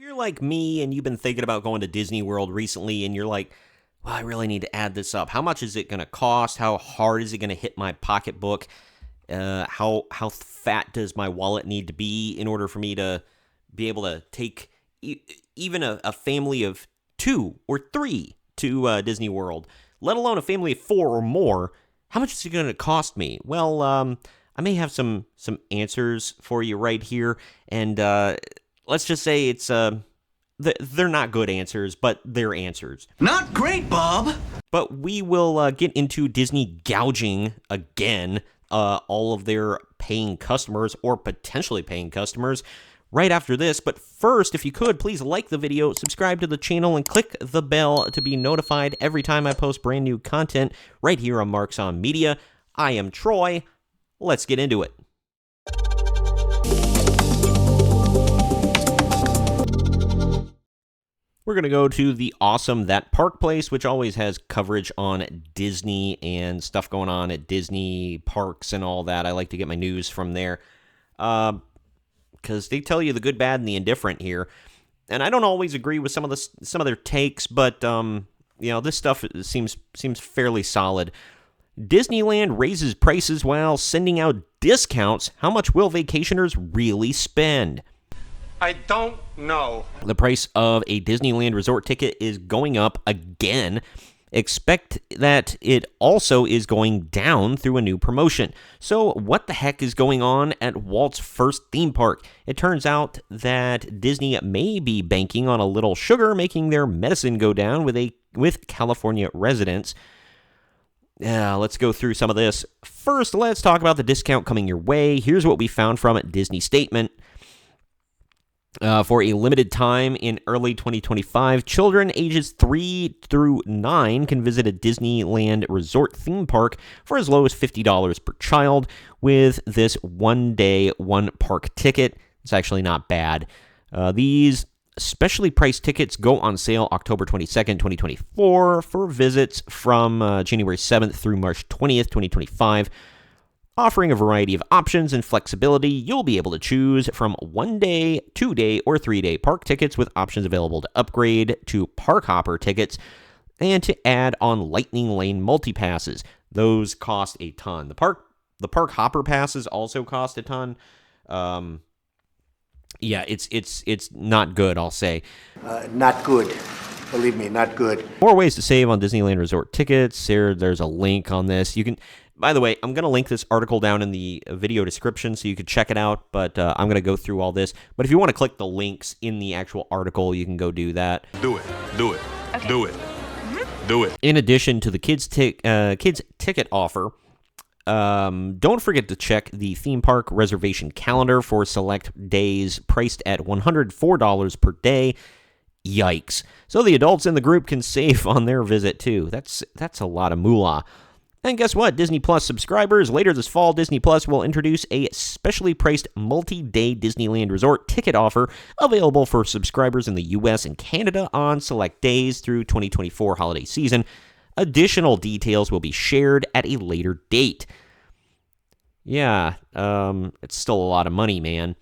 you're like me and you've been thinking about going to Disney World recently and you're like, well, I really need to add this up. How much is it going to cost? How hard is it going to hit my pocketbook? How fat does my wallet need to be in order for me to be able to take even a family of 2 or 3 to Disney World, let alone a family of 4 or more? How much is it going to cost me? Well, I may have some answers for you right here, and let's just say it's they're not good answers, but they're answers. Not great, Bob. But we will get into Disney gouging again all of their paying customers or potentially paying customers right after this. But first, if you could, please like the video, subscribe to the channel, and click the bell to be notified every time I post brand new content right here on Marks on Media. I am Troy. Let's get into it. We're going to go to the awesome That Park Place, which always has coverage on Disney and stuff going on at Disney parks and all that. I like to get my news from there because they tell you the good, bad, and the indifferent here. And I don't always agree with some of their takes, but this stuff seems fairly solid. Disneyland raises prices while sending out discounts. How much will vacationers really spend? I don't know. The price of a Disneyland resort ticket is going up again. Expect that it also is going down through a new promotion. So what the heck is going on at Walt's first theme park? It turns out that Disney may be banking on a little sugar making their medicine go down with California residents. Let's go through some of this. First, let's talk about the discount coming your way. Here's what we found from Disney statement. For a limited time in early 2025, children ages 3 through 9 can visit a Disneyland resort theme park for as low as $50 per child with this one-day, one-park ticket. It's actually not bad. These specially priced tickets go on sale October 22nd, 2024 for visits from January 7th through March 20th, 2025. Offering a variety of options and flexibility, you'll be able to choose from 1-day, 2-day, or 3-day park tickets with options available to upgrade to Park Hopper tickets and to add on Lightning Lane multi-passes. Those cost a ton. The Park Hopper passes also cost a ton. It's not good, I'll say. Not good. Believe me, not good. More ways to save on Disneyland resort tickets. There's a link on this. You can... By the way, I'm going to link this article down in the video description so you can check it out, but I'm going to go through all this. But if you want to click the links in the actual article, you can go do that. Do it. Okay. Do it. Mm-hmm. Do it. In addition to the kids ticket offer, don't forget to check the theme park reservation calendar for select days priced at $104 per day. Yikes. So the adults in the group can save on their visit too. That's a lot of moolah. And guess what? Disney Plus subscribers, later this fall, Disney Plus will introduce a specially priced multi-day Disneyland resort ticket offer available for subscribers in the U.S. and Canada on select days through 2024 holiday season. Additional details will be shared at a later date. Yeah, it's still a lot of money, man.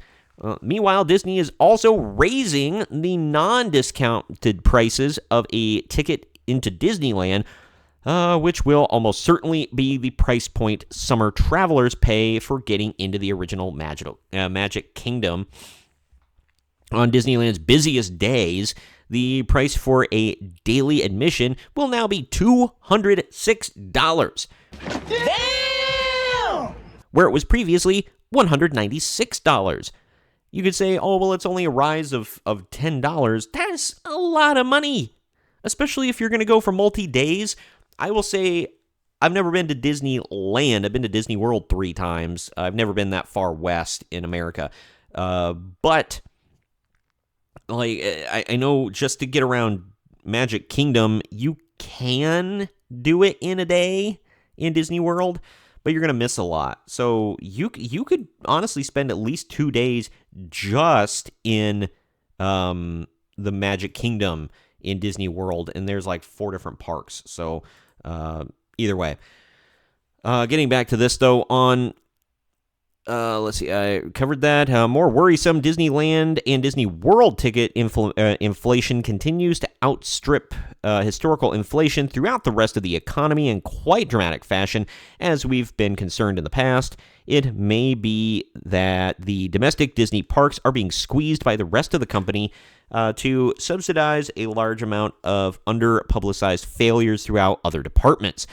Meanwhile, Disney is also raising the non-discounted prices of a ticket into Disneyland, which will almost certainly be the price point summer travelers pay for getting into the original Magic Kingdom. On Disneyland's busiest days, the price for a daily admission will now be $206. Damn! Where it was previously $196. You could say, oh, well, it's only a rise of $10. That's a lot of money, especially if you're going to go for multi-days. I will say I've never been to Disneyland. I've been to Disney World 3 times. I've never been that far west in America. But like I know just to get around Magic Kingdom, you can do it in a day in Disney World, but you're going to miss a lot. So you could honestly spend at least 2 days just in the Magic Kingdom in Disney World, and there's like 4 different parks. So either way, getting back to this though, on Let's see. I covered that. More worrisome, Disneyland and Disney World ticket inflation continues to outstrip historical inflation throughout the rest of the economy in quite dramatic fashion, as we've been concerned in the past. It may be that the domestic Disney parks are being squeezed by the rest of the company to subsidize a large amount of under-publicized failures throughout other departments.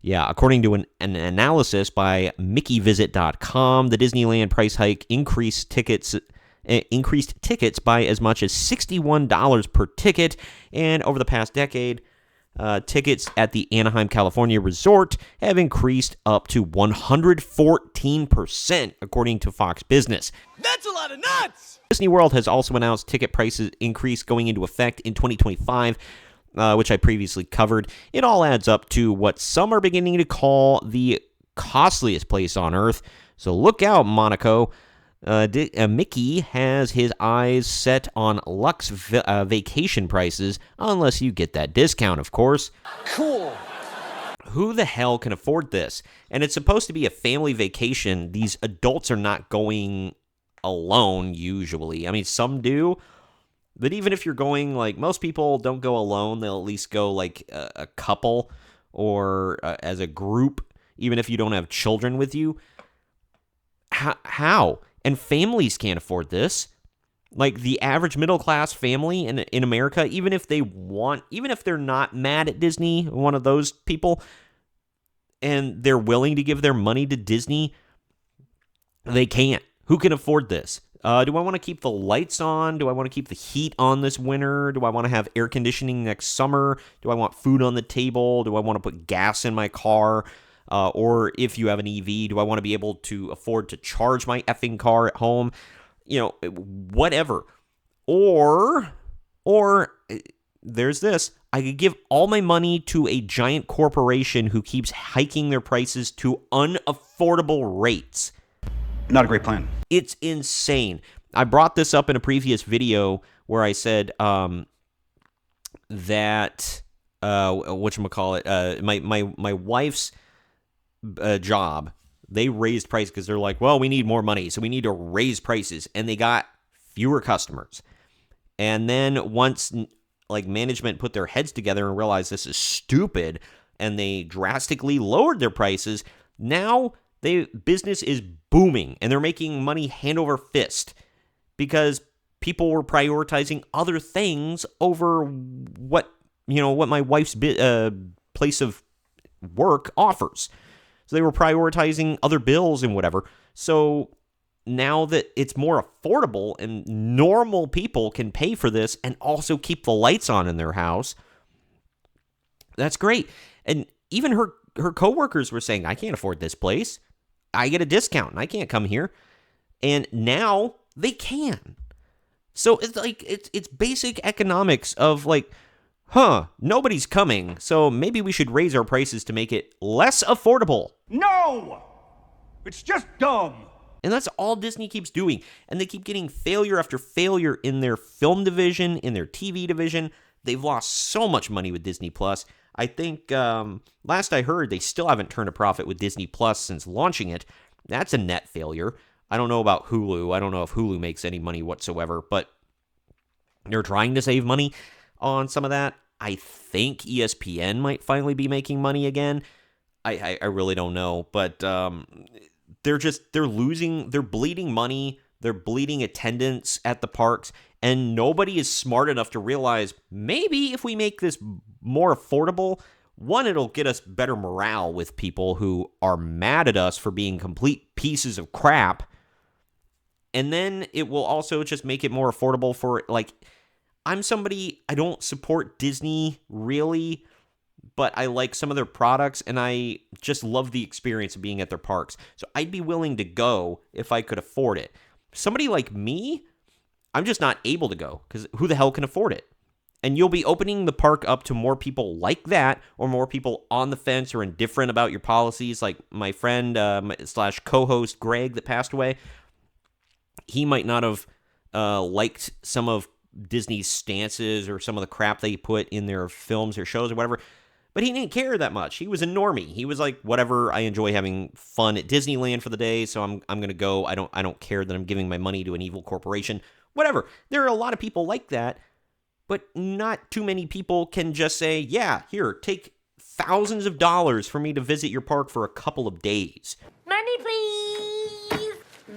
Yeah, according to an analysis by MickeyVisit.com, the Disneyland price hike increased tickets by as much as $61 per ticket, and over the past decade, tickets at the Anaheim, California resort have increased up to 114%, according to Fox Business. That's a lot of nuts! Disney World has also announced ticket prices increase going into effect in 2025, which I previously covered. It all adds up to what some are beginning to call the costliest place on Earth. So look out, Monaco. Mickey has his eyes set on luxe vacation prices, unless you get that discount, of course. Cool. Who the hell can afford this? And it's supposed to be a family vacation. These adults are not going alone, usually. I mean, some do. But even if you're going, like, most people don't go alone. They'll at least go, like, a couple or as a group, even if you don't have children with you. How? And families can't afford this. Like, the average middle-class family in America, even if they're not mad at Disney, one of those people, and they're willing to give their money to Disney, they can't. Who can afford this? Do I want to keep the lights on? Do I want to keep the heat on this winter? Do I want to have air conditioning next summer? Do I want food on the table? Do I want to put gas in my car? Or if you have an EV, do I want to be able to afford to charge my effing car at home? You know, whatever. Or there's this. I could give all my money to a giant corporation who keeps hiking their prices to unaffordable rates. Not a great plan. It's insane. I brought this up in a previous video where I said that whatchamacallit, my wife's job, they raised prices because they're like, well, we need more money, so we need to raise prices, and they got fewer customers. And then once like management put their heads together and realized this is stupid, and they drastically lowered their prices, now business is booming, and they're making money hand over fist because people were prioritizing other things over what my wife's place of work offers. So they were prioritizing other bills and whatever. So now that it's more affordable and normal people can pay for this and also keep the lights on in their house, that's great. And even her coworkers were saying, I can't afford this place. I get a discount and I can't come here. And now they can. So it's like it's basic economics of like, nobody's coming, so maybe we should raise our prices to make it less affordable. No! It's just dumb. And that's all Disney keeps doing. And they keep getting failure after failure in their film division, in their TV division. They've lost so much money with Disney Plus. I think last I heard, they still haven't turned a profit with Disney Plus since launching it. That's a net failure. I don't know about Hulu. I don't know if Hulu makes any money whatsoever, but they're trying to save money on some of that. I think ESPN might finally be making money again. I really don't know, but they're bleeding money. They're bleeding attendance at the parks, and nobody is smart enough to realize maybe if we make this more affordable, one, it'll get us better morale with people who are mad at us for being complete pieces of crap. And then it will also just make it more affordable for, like, I'm somebody, I don't support Disney really, but I like some of their products, and I just love the experience of being at their parks. So I'd be willing to go if I could afford it. Somebody like me, I'm just not able to go because who the hell can afford it? And you'll be opening the park up to more people like that, or more people on the fence or indifferent about your policies, like my friend / co-host Greg that passed away. He might not have liked some of Disney's stances or some of the crap they put in their films or shows or whatever, But he didn't care that much. He was a normie. He was like, whatever, I enjoy having fun at Disneyland for the day, so I'm going to go. I don't care that I'm giving my money to an evil corporation. Whatever. There are a lot of people like that, but not too many people can just say, yeah, here, take thousands of dollars for me to visit your park for a couple of days. Money, please.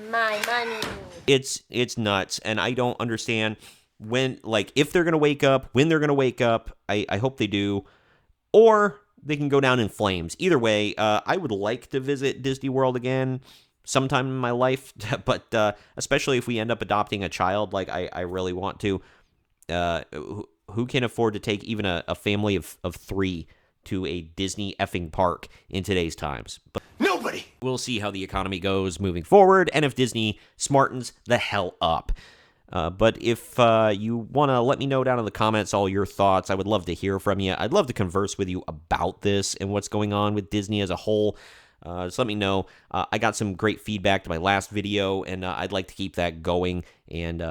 My money. It's nuts, and I don't understand when, like, if they're going to wake up, when they're going to wake up. I hope they do. Or they can go down in flames. Either way, I would like to visit Disney World again sometime in my life, but especially if we end up adopting a child, like I really want to. Who can afford to take even a family of 3 to a Disney effing park in today's times? But Nobody. we'll see how the economy goes moving forward, and if Disney smartens the hell up. But if you want to let me know down in the comments all your thoughts, I would love to hear from you. I'd love to converse with you about this and what's going on with Disney as a whole. Just let me know. I got some great feedback to my last video, and I'd like to keep that going. And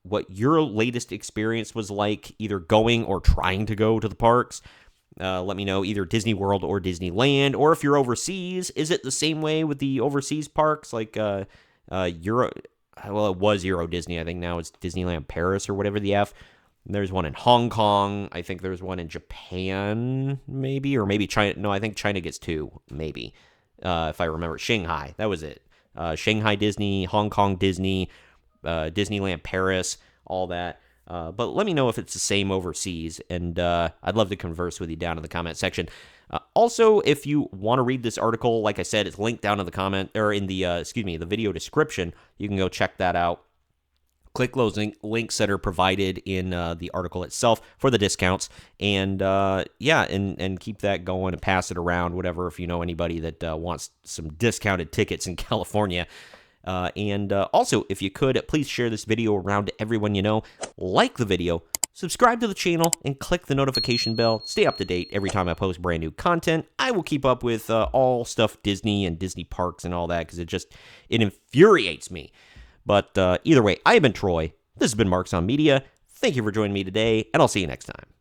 what your latest experience was like, either going or trying to go to the parks. Let me know, either Disney World or Disneyland. Or if you're overseas, is it the same way with the overseas parks? Like Euro... Well, it was Euro Disney. I think now it's Disneyland Paris or whatever the F. There's one in Hong Kong. I think there's one in Japan, maybe. Or maybe China. No, I think China gets 2, maybe. If I remember. Shanghai. That was it. Shanghai Disney, Hong Kong Disney, Disneyland Paris, all that. But let me know if it's the same overseas. And I'd love to converse with you down in the comment section. Also, if you want to read this article, like I said, it's linked down in the comment, or in the, the video description. You can go check that out. Click those links that are provided in the article itself for the discounts. And, and keep that going and pass it around, whatever, if you know anybody that wants some discounted tickets in California. And also, if you could, please share this video around to everyone you know. Like the video. Subscribe to the channel and click the notification bell. Stay up to date every time I post brand new content. I will keep up with all stuff Disney and Disney parks and all that because it infuriates me. But either way, I have been Troy. This has been Marks on Media. Thank you for joining me today, and I'll see you next time.